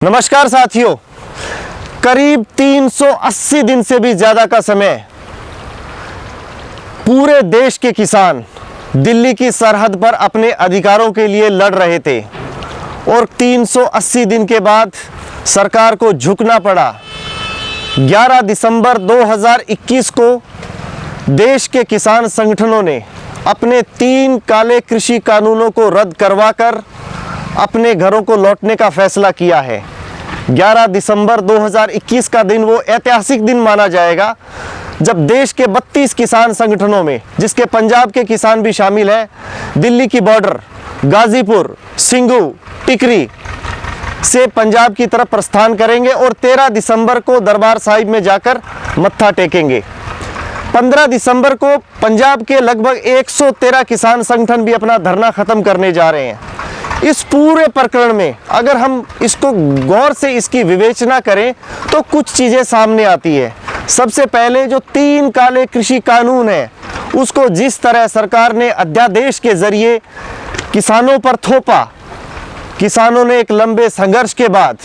नमस्कार साथियों, करीब 380 दिन से भी ज़्यादा का समय पूरे देश के किसान दिल्ली की सरहद पर अपने अधिकारों के लिए लड़ रहे थे और 380 दिन के बाद सरकार को झुकना पड़ा। 11 दिसंबर 2021 को देश के किसान संगठनों ने अपने 3 काले कृषि कानूनों को रद्द करवाकर अपने घरों को लौटने का फैसला किया है। 11 दिसंबर 2021 का दिन वो ऐतिहासिक दिन माना जाएगा जब देश के 32 किसान संगठनों में, जिसके पंजाब के किसान भी शामिल हैं, दिल्ली की बॉर्डर गाजीपुर, सिंघू, टिकरी से पंजाब की तरफ प्रस्थान करेंगे और 13 दिसंबर को दरबार साहिब में जाकर मत्था टेकेंगे। 15 दिसंबर को पंजाब के लगभग 113 किसान संगठन भी अपना धरना खत्म करने जा रहे हैं। इस पूरे प्रकरण में अगर हम इसको गौर से इसकी विवेचना करें तो कुछ चीज़ें सामने आती है। सबसे पहले जो 3 काले कृषि कानून है उसको जिस तरह सरकार ने अध्यादेश के जरिए किसानों पर थोपा, किसानों ने एक लंबे संघर्ष के बाद,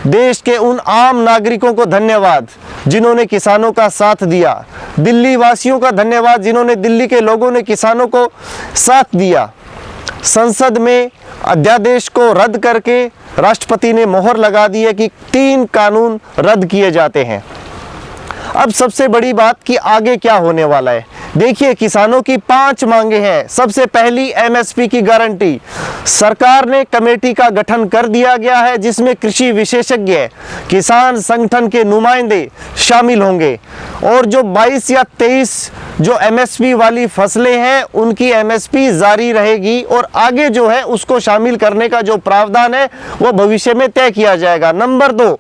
देश के उन आम नागरिकों को धन्यवाद जिन्होंने किसानों का साथ दिया, दिल्ली वासियों का धन्यवाद जिन्होंने, दिल्ली के लोगों ने किसानों को साथ दिया। संसद में अध्यादेश को रद्द करके राष्ट्रपति ने मोहर लगा दी है कि 3 कानून रद्द किए जाते हैं। अब सबसे बड़ी बात कि आगे क्या होने वाला है। देखिए, किसानों की 5 मांगे हैं। सबसे पहली एमएसपी की गारंटी। सरकार ने कमेटी का गठन कर दिया गया है जिसमें कृषि विशेषज्ञ, किसान संगठन के नुमाइंदे शामिल होंगे और जो 22 या 23 जो एमएसपी वाली फसलें हैं उनकी एमएसपी जारी रहेगी और आगे जो है उसको शामिल करने का जो प्रावधान है वो भविष्य में तय किया जाएगा। नंबर 2,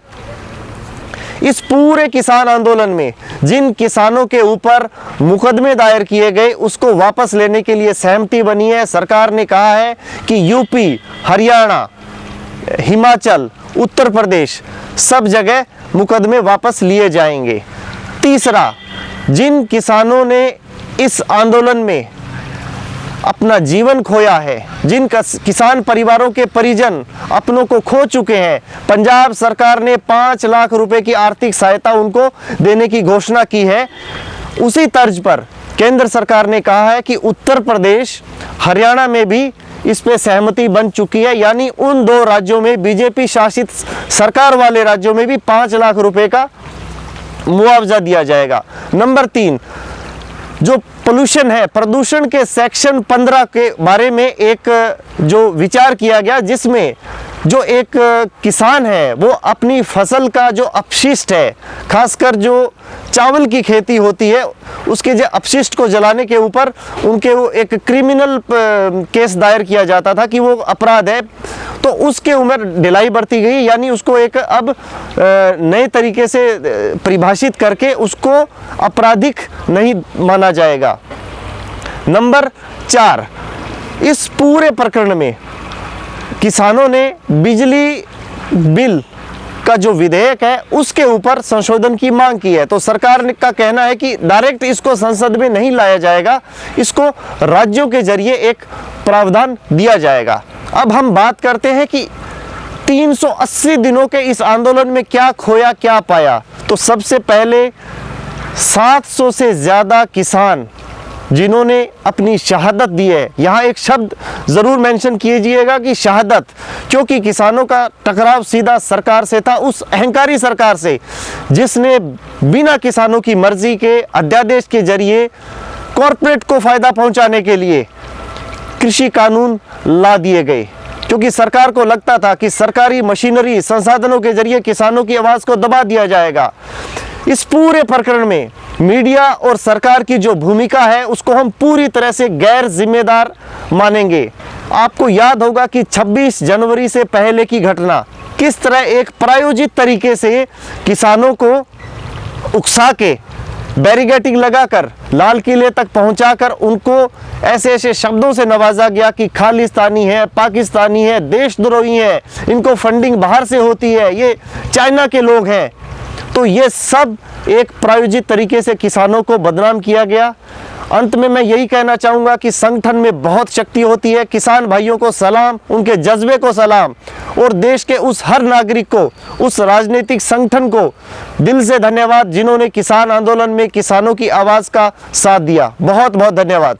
इस पूरे किसान आंदोलन में जिन किसानों के ऊपर मुकदमे दायर किए गए उसको वापस लेने के लिए सहमति बनी है। सरकार ने कहा है कि यूपी, हरियाणा, हिमाचल, उत्तर प्रदेश सब जगह मुकदमे वापस लिए जाएंगे। तीसरा, जिन किसानों ने इस आंदोलन में अपना जीवन खोया है, जिन किसान परिवारों के परिजन अपनों को खो चुके हैं, पंजाब सरकार ने 5 लाख रुपए की आर्थिक सहायता उनको देने की घोषणा की है। उसी तर्ज पर केंद्र सरकार ने कहा है कि उत्तर प्रदेश, हरियाणा में भी इस पे सहमति बन चुकी है, यानी उन 2 राज्यों में, बीजेपी शासित सरकार वाले राज्यों में भी 5 लाख रुपए का मुआवजा दिया जाएगा। नंबर 3, जो पोल्यूशन है, प्रदूषण के सेक्शन 15 के बारे में एक जो विचार किया गया जिसमें जो एक किसान है वो अपनी फसल का जो अपशिष्ट है, खासकर जो चावल की खेती होती है, उसके जो अपशिष्ट को जलाने के ऊपर उनके वो एक क्रिमिनल केस दायर किया जाता था कि वो अपराध है, तो उसके उम्र ढिलाई बढ़ती गई, यानी उसको एक अब नए तरीके से परिभाषित करके उसको आपराधिक नहीं माना जाएगा। नंबर 4, इस पूरे प्रकरण में किसानों ने बिजली बिल का जो विधेयक है उसके ऊपर संशोधन की मांग की है। तो सरकार का कहना है कि डायरेक्ट इसको संसद में नहीं लाया जाएगा, इसको राज्यों के जरिए एक प्रावधान दिया जाएगा। अब हम बात करते हैं कि 380 दिनों के इस आंदोलन में क्या खोया, क्या पाया। तो सबसे पहले 700 से ज़्यादा किसान जिन्होंने अपनी शहादत दी है, यहाँ एक शब्द ज़रूर मेंशन कीजिएगा कि शहादत, क्योंकि किसानों का टकराव सीधा सरकार से था, उस अहंकारी सरकार से जिसने बिना किसानों की मर्जी के अध्यादेश के जरिए कॉरपोरेट को फ़ायदा पहुंचाने के लिए कृषि कानून ला दिए गए, क्योंकि सरकार को लगता था कि सरकारी मशीनरी, संसाधनों के जरिए किसानों की आवाज़ को दबा दिया जाएगा। इस पूरे प्रकरण में मीडिया और सरकार की जो भूमिका है उसको हम पूरी तरह से गैर जिम्मेदार मानेंगे। आपको याद होगा कि 26 जनवरी से पहले की घटना, किस तरह एक प्रायोजित तरीके से किसानों को उकसा के बैरिकेडिंग लगाकर लाल किले तक पहुंचाकर उनको ऐसे ऐसे शब्दों से नवाजा गया कि खालिस्तानी है, पाकिस्तानी है, देशद्रोही है, इनको फंडिंग बाहर से होती है, ये चाइना के लोग हैं। तो ये सब एक प्रायोजित तरीके से किसानों को बदनाम किया गया। अंत में मैं यही कहना चाहूँगा कि संगठन में बहुत शक्ति होती है। किसान भाइयों को सलाम, उनके जज्बे को सलाम, और देश के उस हर नागरिक को, उस राजनीतिक संगठन को दिल से धन्यवाद जिन्होंने किसान आंदोलन में किसानों की आवाज़ का साथ दिया। बहुत बहुत धन्यवाद।